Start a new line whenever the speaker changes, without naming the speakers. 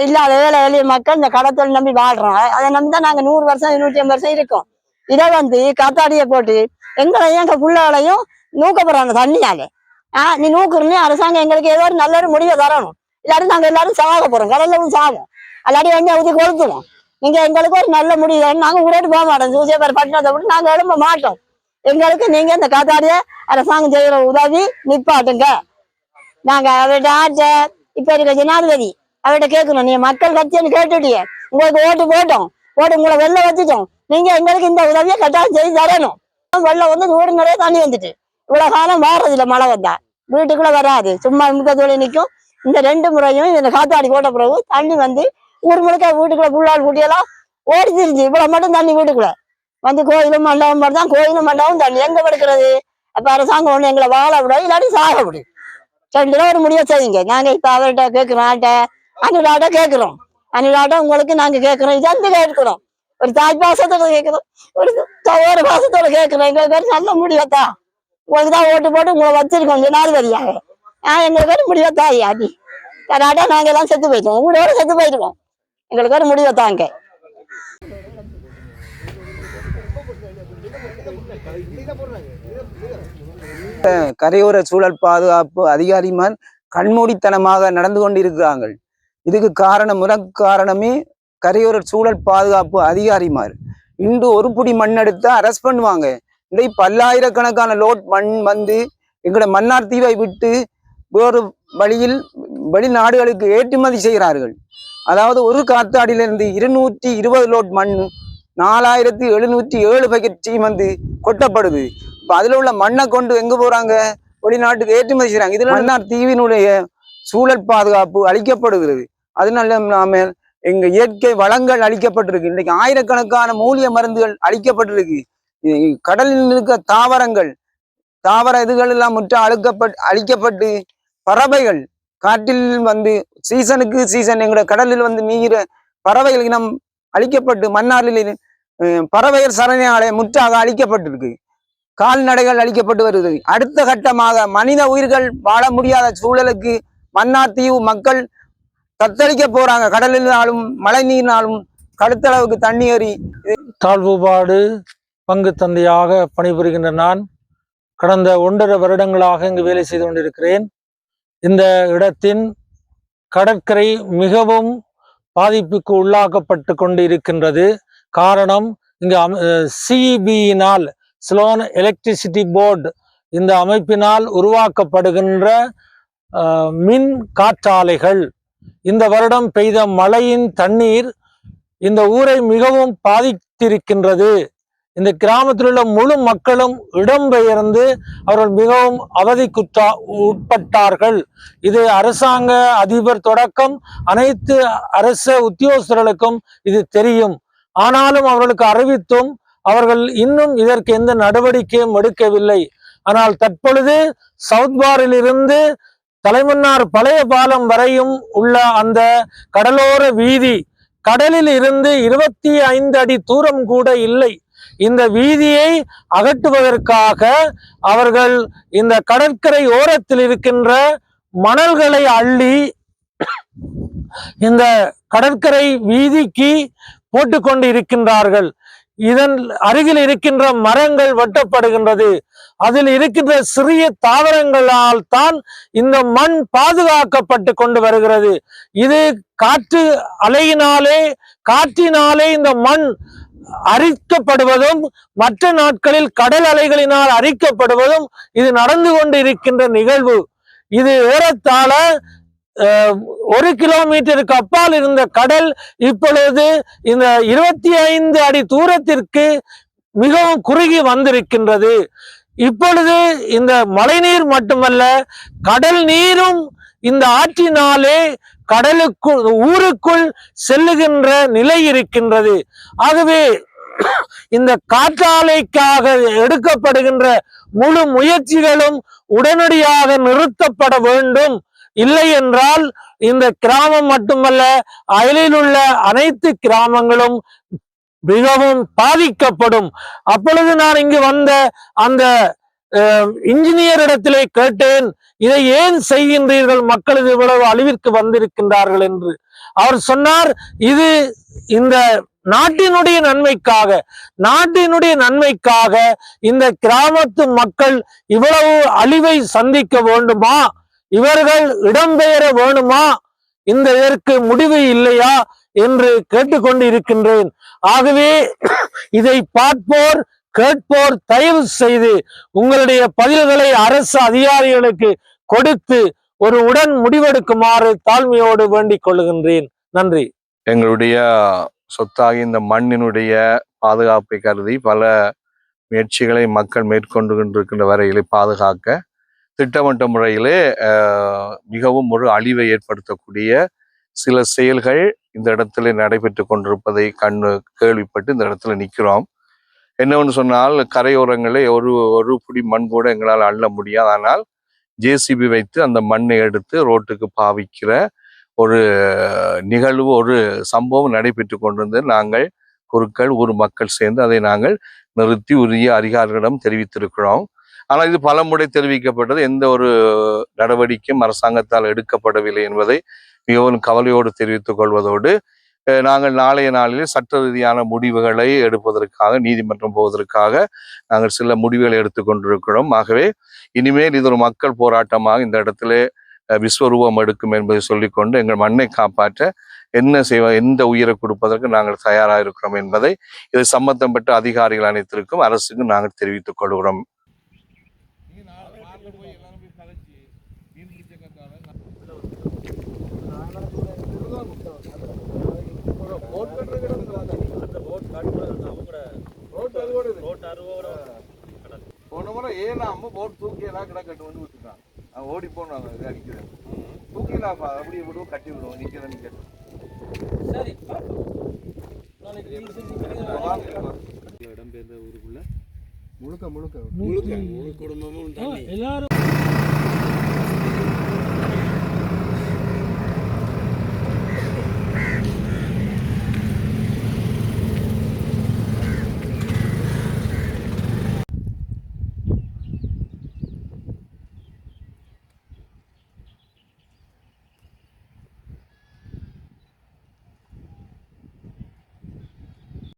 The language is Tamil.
இல்லாத ஏழை எளிய மக்கள் இந்த கடத்தொழில் நம்பி வாழ்றோம். அதை நம்பி தான் நாங்க 100 வருஷம் 150 வருஷம் இருக்கோம். இதை காத்தாடியை போட்டு எங்களையும் எங்க பிள்ளைகளையும் நூக்க போறாங்க தண்ணியால. நீ நூக்குறனே அரசாங்கம் எங்களுக்கு ஏதோ ஒரு நல்ல ஒரு முடிவை தரணும். இல்லாட்டி நாங்க எல்லாரும் சாக போறோம், கடல்ல சாகும். அல்லாடி ஊதி கொளுத்துவோம். நீங்க எங்களுக்கு ஒரு நல்ல முடிவு நாங்க உடனே போக மாட்டோம். சூசியப்பர் பட்டினத்தை விட்டு நாங்க எழும்ப மாட்டோம். எங்களுக்கு நீங்க இந்த காத்தாடிய அரசாங்கம் செய்யற உதவி நிப்பாட்டுங்க. நாங்க அவர்கிட்ட இப்ப இருக்க ஜனாதிபதி அவர்கிட்ட கேட்கணும், நீங்க மக்கள் கட்சின்னு கேட்டுட்டியே, உங்களுக்கு ஓட்டு போட்டோம், ஓட்டு உங்களை வெளில வச்சுட்டோம், நீங்க எங்களுக்கு இந்த உதவியை கட்டாயம் செய்து தரணும். வெள்ளம் வீடு நிறைய தண்ணி வந்துட்டு இவ்வளவு காலம் மாறதில்லை. மழை வந்தா வீட்டுக்குள்ள வராது, சும்மா முகத்தோடு நிற்கும். இந்த 2 முறையும் இந்த காத்தாடி போட்ட பிறகு தண்ணி ஊர் முழுக்க வீட்டுக்குள்ள புள்ளால் குட்டியெல்லாம் ஓடி திரிஞ்சு இவ்வளவு மட்டும் தண்ணி வீட்டுக்குள்ள கோயிலும் மண்டபம் மட்டும்தான். கோயிலும் மண்டபம் தண்ணி எங்க படுக்கிறது? அப்ப அரசாங்கம் ஒண்ணு எங்களை வாழ விட இல்லாட்டி சாக விடு. 2 ஒரு முடிவை செய்யுங்க. நாங்க இப்ப அவர்கிட்ட கேட்கிறோம், அனுராட்ட கேட்கிறோம். அனுராட்ட உங்களுக்கு நாங்க கேட்கிறோம், இது கேட்கிறோம். ஒரு தாய் பாசத்தோட கேட்கிறோம், ஒரு பாசத்தோட கேட்கிறோம். எங்களுக்கு நல்ல முடிவத்தா, உங்களுக்கு தான் ஓட்டு போட்டு உங்களை வச்சிருக்கோம் ஜனாதிபதியாக. எங்களுக்கு முடிவத்தா ஐயா, நாங்க எல்லாம் செத்து போயிட்டோம், உங்களோட செத்து போயிடுவோம். எங்களுக்கு ஒரு முடிவத்தாங்க.
கரையோர சூழல் பாதுகாப்பு அதிகாரிமார் கண்மூடித்தனமாக நடந்து கொண்டிருக்கிறார்கள். இதுக்கு காரணமே கரையோர சூழல் பாதுகாப்பு அதிகாரிமார். இன்று ஒரு புடி மண் எடுத்து அரெஸ்ட் பண்ணுவாங்க. இன்றைக்கு பல்லாயிரக்கணக்கான லோட் மண் எங்களோட மன்னார் தீவை விட்டு வேறு வழியில் வெளிநாடுகளுக்கு ஏற்றுமதி செய்கிறார்கள். அதாவது ஒரு காத்தாடியிலிருந்து 220 லோட் மண் 4707 பக்கெட் சீமந்து கொட்டப்படுது. இப்போ அதில் உள்ள மண்ணை கொண்டு எங்கே போகிறாங்க? வெளிநாட்டுக்கு ஏற்றுமதி செய்கிறாங்க. இதில் மன்னார் தீவினுடைய சூழல் பாதுகாப்பு அளிக்கப்படுகிறது. அதனால நாம எங்கள் இயற்கை வளங்கள் அளிக்கப்பட்டிருக்கு. இன்றைக்கு ஆயிரக்கணக்கான மூலிகை மருந்துகள் அளிக்கப்பட்டிருக்கு. கடலில் இருக்க தாவர இதுகள் எல்லாம் அழிக்கப்பட்டு பறவைகள் காற்றில் சீசனுக்கு சீசன் எங்களோட கடலில் மீகிற பறவைகள் இனம் அழிக்கப்பட்டு மன்னாரில் பறவைகள் சரணாலயம் முற்றாக அழிக்கப்பட்டிருக்கு. கால்நடைகள் அழிக்கப்பட்டு வருகிறது. அடுத்த கட்டமாக மனித உயிர்கள் வாழ முடியாத சூழலுக்கு மன்னார் தீவு மக்கள் தத்தளிக்க போறாங்க. கடலினாலும் மழை நீரினாலும் கடுத்தளவுக்கு தண்ணி ஏறி
தாழ்வுபாடு பங்கு தந்தையாக பணிபுரிகின்ற நான் கடந்த 1.5 வருடங்களாக இங்கு வேலை செய்து கொண்டிருக்கிறேன். இந்த இடத்தின் கடற்கரை மிகவும் பாதிப்புக்கு உள்ளாக்கப்பட்டு கொண்டு இருக்கின்றது. காரணம், இங்கு சிபியினால் சிலோன் எலக்ட்ரிசிட்டி போர்டு இந்த அமைப்பினால் உருவாக்கப்படுகின்ற மின் காற்றாலைகள். இந்த வருடம் பெய்த மழையின் தண்ணீர் இந்த ஊரை மிகவும் பாதித்திருக்கின்றது. இந்த கிராமத்தில் உள்ள முழு மக்களும் இடம்பெயர்ந்து அவர்கள் மிகவும் அவதிக்குற்றா உட்பட்டார்கள். இது அரசாங்க அதிபர் தொடக்கம் அனைத்து அரச உத்தியோகஸ்தர்களுக்கும் இது தெரியும். ஆனாலும் அவர்களுக்கு அறிவித்தும் அவர்கள் இன்னும் இதற்கு எந்த நடவடிக்கையும் எடுக்கவில்லை. ஆனால் தற்பொழுது சவுத்பாரில் இருந்து தலைமன்னார் பழைய பாலம் வரையும் உள்ள அந்த கடலோர வீதி கடலில் இருந்து 25 அடி தூரம் கூட இல்லை. இந்த வீதியை அகற்றுவதற்காக அவர்கள் இந்த கடற்கரை ஓரத்தில் இருக்கின்ற மணல்களை அள்ளி இந்த கடற்கரை வீதிக்கு போட்டுக்கொண்டு இருக்கின்றார்கள். இதன் அருகில் இருக்கின்ற மரங்கள் வெட்டப்படுகின்றது. அதில் இருக்கின்ற சிறிய தாவரங்களால் தான் இந்த மண் பாதுகாக்கப்பட்டு கொண்டு வருகிறது. இது காற்று அலையினாலே காற்றினாலே இந்த மண் அரிக்கப்படுவதும் மற்ற நாட்களில் கடல் அலைகளினால் அரிக்கப்படுவதும் இது நடந்து கொண்டு இருக்கின்ற நிகழ்வு. இது ஏறத்தாழ 1 கிலோமீட்டருக்கு அப்பால் இருந்த கடல் இப்பொழுது இந்த 25 அடி தூரத்திற்கு மிகவும் குறுகி வந்திருக்கின்றது. இப்பொழுது இந்த மழைநீர் மட்டுமல்ல, கடல் நீரும் இந்த ஆற்றினாலே கடலுக்குள் ஊருக்குள் செல்லுகின்ற நிலை இருக்கின்றது. ஆகவே இந்த காற்றாலைக்காக எடுக்கப்படுகின்ற முழு முயற்சிகளும் உடனடியாக நிறுத்தப்பட வேண்டும். இல்லை என்றால் இந்த கிராமம் மட்டுமல்ல, அயலில் உள்ள அனைத்து கிராமங்களும் மிகவும் பாதிக்கப்படும். அப்பொழுது நான் இங்கு வந்த அந்த இன்ஜினியர் இடத்திலே கேட்டேன், இதை ஏன் செய்கின்றீர்கள், மக்கள் இவ்வளவு அழிவிற்கு வந்திருக்கின்றார்கள் என்று. அவர் சொன்னார், இது இந்த நாட்டினுடைய நன்மைக்காக இந்த கிராமத்து மக்கள் இவ்வளவு அழிவை சந்திக்க வேண்டுமா? இவர்கள் இடம்பெயர வேணுமா? இதற்கு முடிவு இல்லையா என்று கேட்டுக்கொண்டு இருக்கின்றேன். ஆகவே இதை பார்ப்போர் கேட்போர் தயவு செய்து உங்களுடைய பதில்களை அரசு அதிகாரிகளுக்கு கொடுத்து ஒரு உடன் முடிவெடுக்குமாறு தாழ்மையோடு வேண்டிக் கொள்ளுகின்றேன். நன்றி.
எங்களுடைய சொத்தாகி இந்த மண்ணினுடைய பாதுகாப்பை கருதி பல முயற்சிகளை மக்கள் மேற்கொண்டு கொண்டிருக்கின்ற வரையிலே பாதுகாக்க திட்டமிட்ட முறையிலே மிகவும் ஒரு அழிவை ஏற்படுத்தக்கூடிய சில செயல்கள் இந்த இடத்துல நடைபெற்று கொண்டிருப்பதை கேள்விப்பட்டு இந்த இடத்துல நிற்கிறோம். என்னவென்று சொன்னால், கரையோரங்களே ஒரு புடி மண் கூட எங்களால் அள்ள முடியாது. ஆனால் ஜேசிபி வைத்து அந்த மண்ணை எடுத்து ரோட்டுக்கு பாவிக்கிற ஒரு நிகழ்வு, ஒரு சம்பவம் நடைபெற்று கொண்டிருந்தது. நாங்கள் குருக்கள் ஊர் மக்கள் சேர்ந்து அதை நாங்கள் நிறுத்தி உரிய அதிகாரிகளிடம் தெரிவித்திருக்கிறோம். ஆனால் இது பல முறை தெரிவிக்கப்பட்டது. எந்த ஒரு நடவடிக்கையும் அரசாங்கத்தால் எடுக்கப்படவில்லை என்பதை மிகவும் கவலையோடு தெரிவித்துக் கொள்வதோடு, நாங்கள் நாளைய நாளில் சட்ட ரீதியான முடிவுகளை எடுப்பதற்காக நீதிமன்றம் போவதற்காக நாங்கள் சில முடிவுகளை எடுத்துக்கொண்டிருக்கிறோம். ஆகவே இனிமேல் இது ஒரு மக்கள் போராட்டமாக இந்த இடத்துல விஸ்வரூபம் எடுக்கும் என்பதை சொல்லிக்கொண்டு எங்கள் மண்ணை காப்பாற்ற எந்த உயிரை கொடுப்பதற்கு நாங்கள் தயாராக இருக்கிறோம் என்பதை இதை சம்பந்தப்பட்ட அதிகாரிகள் அனைத்திற்கும் அரசுக்கு நாங்கள் தெரிவித்துக் கொள்கிறோம்.
போன முறை ஏனாம போட் தூக்கியெல்லாம் கிடக்கட்டு வந்து விட்டுட்டான். ஓடி போனாங்க, இது அடிக்கிறேன் தூக்கிலாம் அப்படியே விடுவோம், கட்டி விடுவோம். நிற்கிறேன்
இடம்பெயர்ந்த ஊருக்குள்ள முழுக்க குடும்பமும்
எல்லாரும்